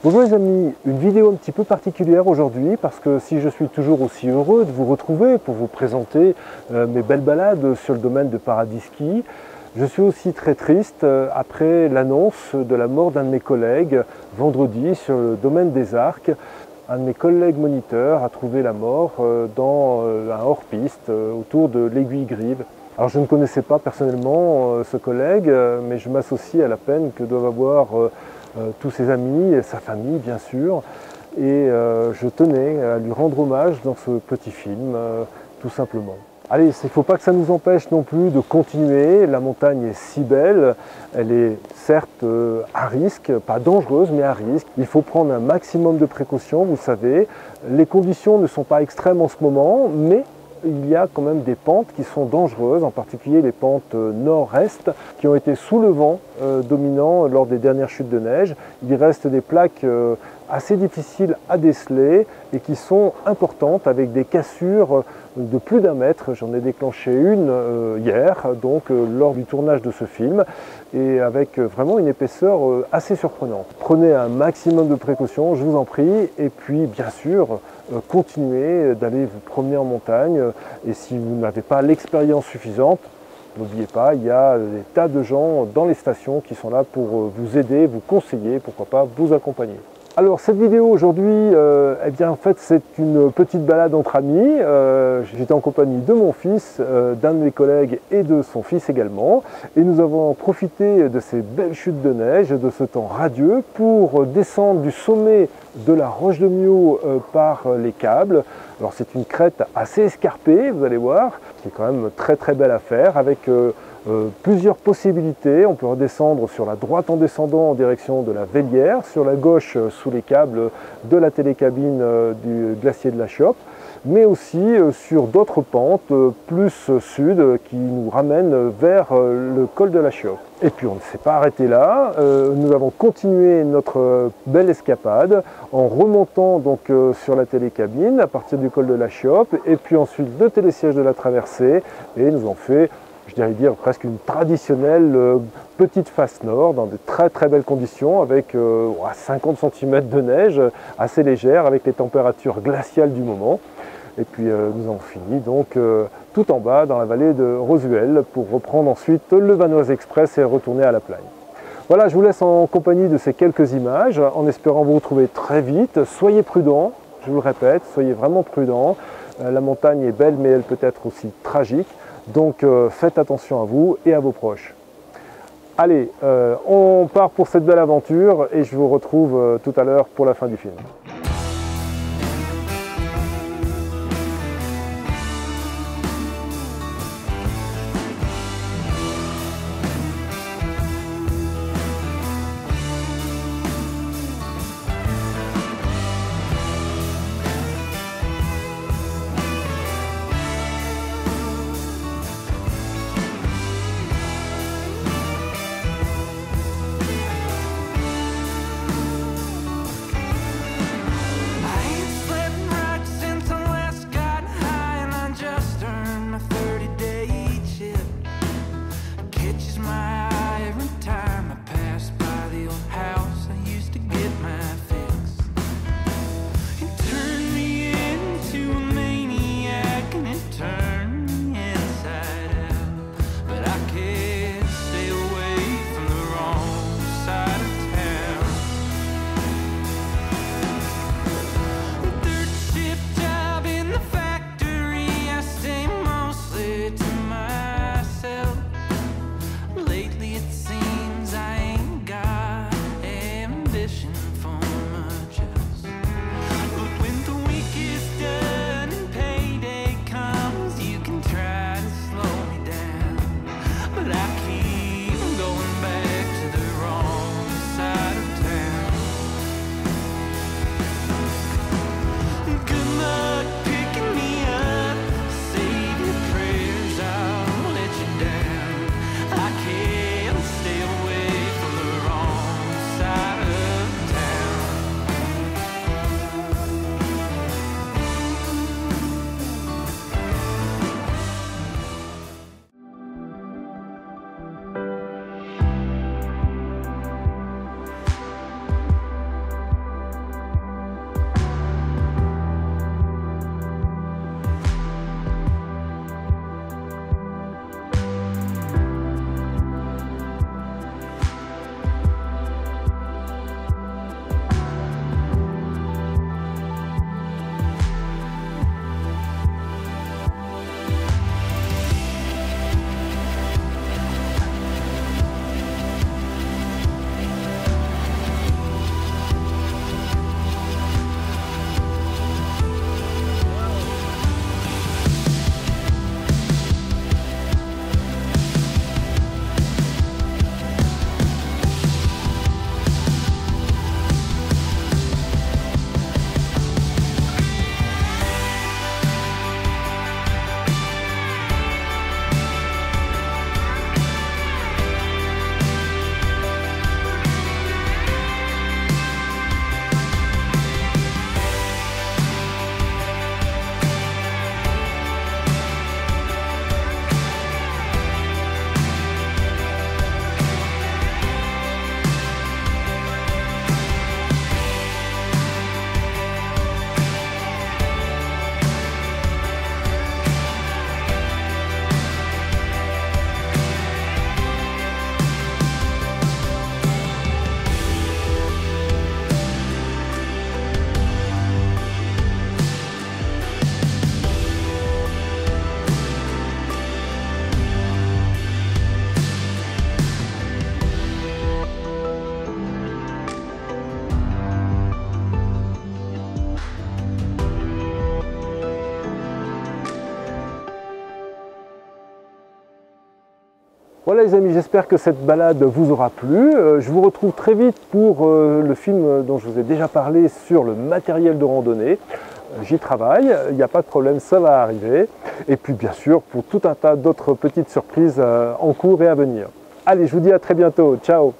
Bonjour les amis, une vidéo un petit peu particulière aujourd'hui parce que si je suis toujours aussi heureux de vous retrouver pour vous présenter mes belles balades sur le domaine de Paradis Ski, je suis aussi très triste après l'annonce de la mort d'un de mes collègues vendredi sur le domaine des Arcs. Un de mes collègues moniteurs a trouvé la mort dans un hors-piste autour de l'Aiguille Grive. Alors je ne connaissais pas personnellement ce collègue, mais je m'associe à la peine que doivent avoir tous ses amis et sa famille bien sûr, et je tenais à lui rendre hommage dans ce petit film, tout simplement. Allez, il ne faut pas que ça nous empêche non plus de continuer, la montagne est si belle, elle est certes à risque, pas dangereuse mais à risque, il faut prendre un maximum de précautions, vous savez, les conditions ne sont pas extrêmes en ce moment, mais il y a quand même des pentes qui sont dangereuses, en particulier les pentes nord-est qui ont été sous le vent dominant lors des dernières chutes de neige. Il reste des plaques assez difficiles à déceler et qui sont importantes avec des cassures de plus d'1 mètre. J'en ai déclenché une hier, donc lors du tournage de ce film, et avec vraiment une épaisseur assez surprenante. Prenez un maximum de précautions, je vous en prie, et puis bien sûr, continuez d'aller vous promener en montagne, et si vous n'avez pas l'expérience suffisante, n'oubliez pas, il y a des tas de gens dans les stations qui sont là pour vous aider, vous conseiller, pourquoi pas vous accompagner. Alors cette vidéo aujourd'hui, eh bien en fait c'est une petite balade entre amis. J'étais en compagnie de mon fils, d'un de mes collègues et de son fils également. Et nous avons profité de ces belles chutes de neige, de ce temps radieux pour descendre du sommet de la Roche de Miaux par les câbles. Alors c'est une crête assez escarpée, vous allez voir, qui est quand même très belle à faire avec plusieurs possibilités. On peut redescendre sur la droite en descendant en direction de la Vellière, sur la gauche sous les câbles de la télécabine du glacier de la Chioppe, mais aussi sur d'autres pentes plus sud qui nous ramènent vers le col de la Chioppe. Et puis on ne s'est pas arrêté là, nous avons continué notre belle escapade en remontant donc sur la télécabine à partir du col de la Chioppe, et puis ensuite le télésiège de la traversée, et nous avons fait, je dirais dire, presque une traditionnelle petite face nord dans de très belles conditions avec 50 cm de neige assez légère avec les températures glaciales du moment. Et puis nous avons fini donc tout en bas dans la vallée de Rosuel pour reprendre ensuite le Vanoise Express et retourner à la plagne. Voilà, je vous laisse en compagnie de ces quelques images en espérant vous retrouver très vite. Soyez prudents, je vous le répète, soyez vraiment prudents. La montagne est belle mais elle peut être aussi tragique. Donc faites attention à vous et à vos proches. Allez, on part pour cette belle aventure et je vous retrouve tout à l'heure pour la fin du film. Voilà les amis, j'espère que cette balade vous aura plu. Je vous retrouve très vite pour le film dont je vous ai déjà parlé sur le matériel de randonnée. J'y travaille, il n'y a pas de problème, ça va arriver. Et puis bien sûr pour tout un tas d'autres petites surprises en cours et à venir. Allez, je vous dis à très bientôt, ciao!